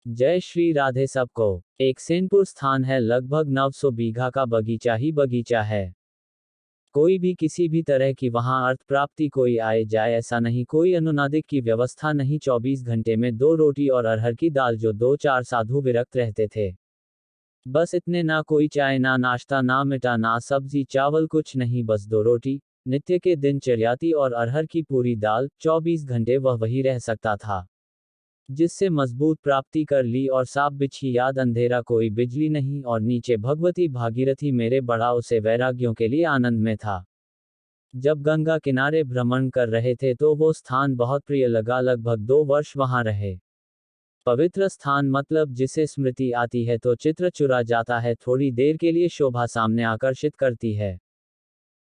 जय श्री राधे सबको। एक सेनपुर स्थान है, लगभग 900 बीघा का बगीचा ही बगीचा है। कोई भी किसी भी तरह की वहां अर्थ प्राप्ति, कोई आए जाए ऐसा नहीं, कोई अनुनादिक की व्यवस्था नहीं। 24 घंटे में 2 रोटी और अरहर की दाल, जो 2-4 साधु विरक्त रहते थे। बस इतने, ना कोई चाय, ना नाश्ता, ना मिठा, ना सब्जी चावल, कुछ नहीं, बस 2 रोटी नित्य के दिनचर्याती और अरहर की पूरी दाल। 24 घंटे वह वही रह सकता था, जिससे मजबूत प्राप्ति कर ली और साप बिच्छी याद अंधेरा, कोई बिजली नहीं, और नीचे भगवती भागीरथी मेरे बढ़ा, उसे वैराग्यों के लिए आनंद में था। जब गंगा किनारे भ्रमण कर रहे थे तो वो स्थान बहुत प्रिय लगा, लगभग 2 वर्ष वहां रहे। पवित्र स्थान, मतलब जिसे स्मृति आती है तो चित्र चुरा जाता है, थोड़ी देर के लिए शोभा सामने आकर्षित करती है।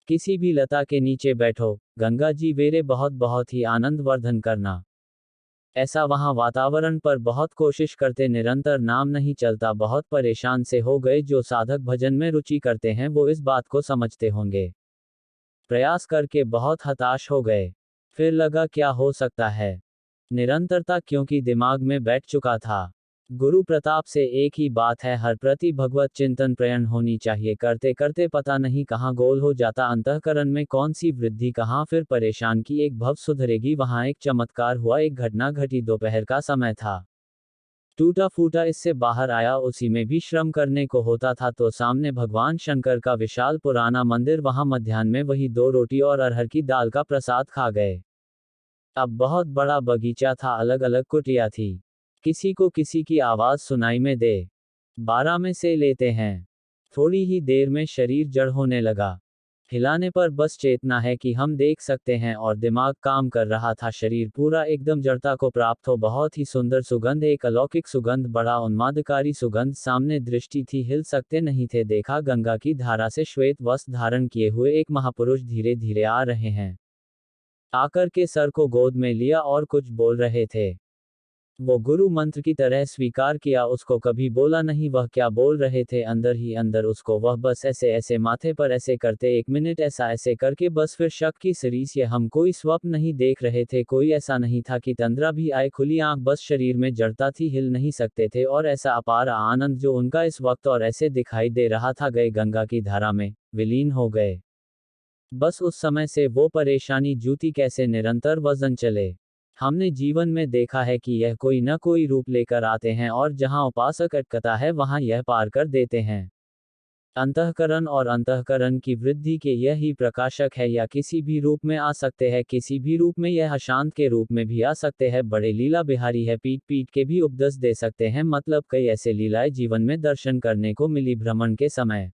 किसी भी लता के नीचे बैठो, गंगा जी वेरे, बहुत बहुत ही आनंद वर्धन करना। ऐसा वहां वातावरण पर बहुत कोशिश करते, निरंतर नाम नहीं चलता, बहुत परेशान से हो गए। जो साधक भजन में रुचि करते हैं वो इस बात को समझते होंगे। प्रयास करके बहुत हताश हो गए। फिर लगा क्या हो सकता है निरंतरता, क्योंकि दिमाग में बैठ चुका था। गुरु प्रताप से एक ही बात है, हर प्रति भगवत चिंतन प्रेरण होनी चाहिए। करते करते पता नहीं कहाँ गोल हो जाता, अंतःकरण में कौन सी वृद्धि, कहाँ फिर परेशान की एक भव सुधरेगी। वहां एक चमत्कार हुआ, एक घटना घटी। दोपहर का समय था, टूटा फूटा इससे बाहर आया, उसी में भी श्रम करने को होता था। तो सामने भगवान शंकर का विशाल पुराना मंदिर, वहां मध्याह्न में वही 2 रोटी और अरहर की दाल का प्रसाद खा गए। अब बहुत बड़ा बगीचा था, अलग अलग कुटिया थी, किसी को किसी की आवाज सुनाई में दे। 12 में से लेते हैं। थोड़ी ही देर में शरीर जड़ होने लगा। हिलाने पर बस चेतना है कि हम देख सकते हैं, और दिमाग काम कर रहा था। शरीर पूरा एकदम जड़ता को प्राप्त हो। बहुत ही सुंदर सुगंध, एक अलौकिक सुगंध, बड़ा उन्मादकारी सुगंध। सामने दृष्टि थी, हिल सकते नहीं थे। देखा, गंगा की धारा से श्वेत वस्त्र धारण किए हुए एक महापुरुष धीरे धीरे आ रहे हैं। आकर के सर को गोद में लिया और कुछ बोल रहे थे। वो गुरु मंत्र की तरह स्वीकार किया, उसको कभी बोला नहीं वह क्या बोल रहे थे। अंदर ही अंदर उसको वह बस ऐसे ऐसे माथे पर ऐसे करते, 1 मिनट ऐसा ऐसे करके बस। फिर शक की सरीस, ये हम कोई स्वप्न नहीं देख रहे थे, कोई ऐसा नहीं था कि तंद्रा भी आए। खुली आंख, बस शरीर में जड़ता थी, हिल नहीं सकते थे। और ऐसा अपार आनंद जो उनका इस वक्त और ऐसे दिखाई दे रहा था, गए गंगा की धारा में विलीन हो गए। बस उस समय से वो परेशानी जूती, कैसे निरंतर वजन चले। हमने जीवन में देखा है कि यह कोई न कोई रूप लेकर आते हैं, और जहां उपासक अटकता है वहां यह पार कर देते हैं। अंतःकरण और अंतःकरण की वृद्धि के यह ही प्रकाशक है, या किसी भी रूप में आ सकते हैं, किसी भी रूप में। यह अशांत के रूप में भी आ सकते हैं, बड़े लीला बिहारी है, पीट पीट के भी उपदेश दे सकते हैं। मतलब कई ऐसे लीलाएं जीवन में दर्शन करने को मिली भ्रमण के समय।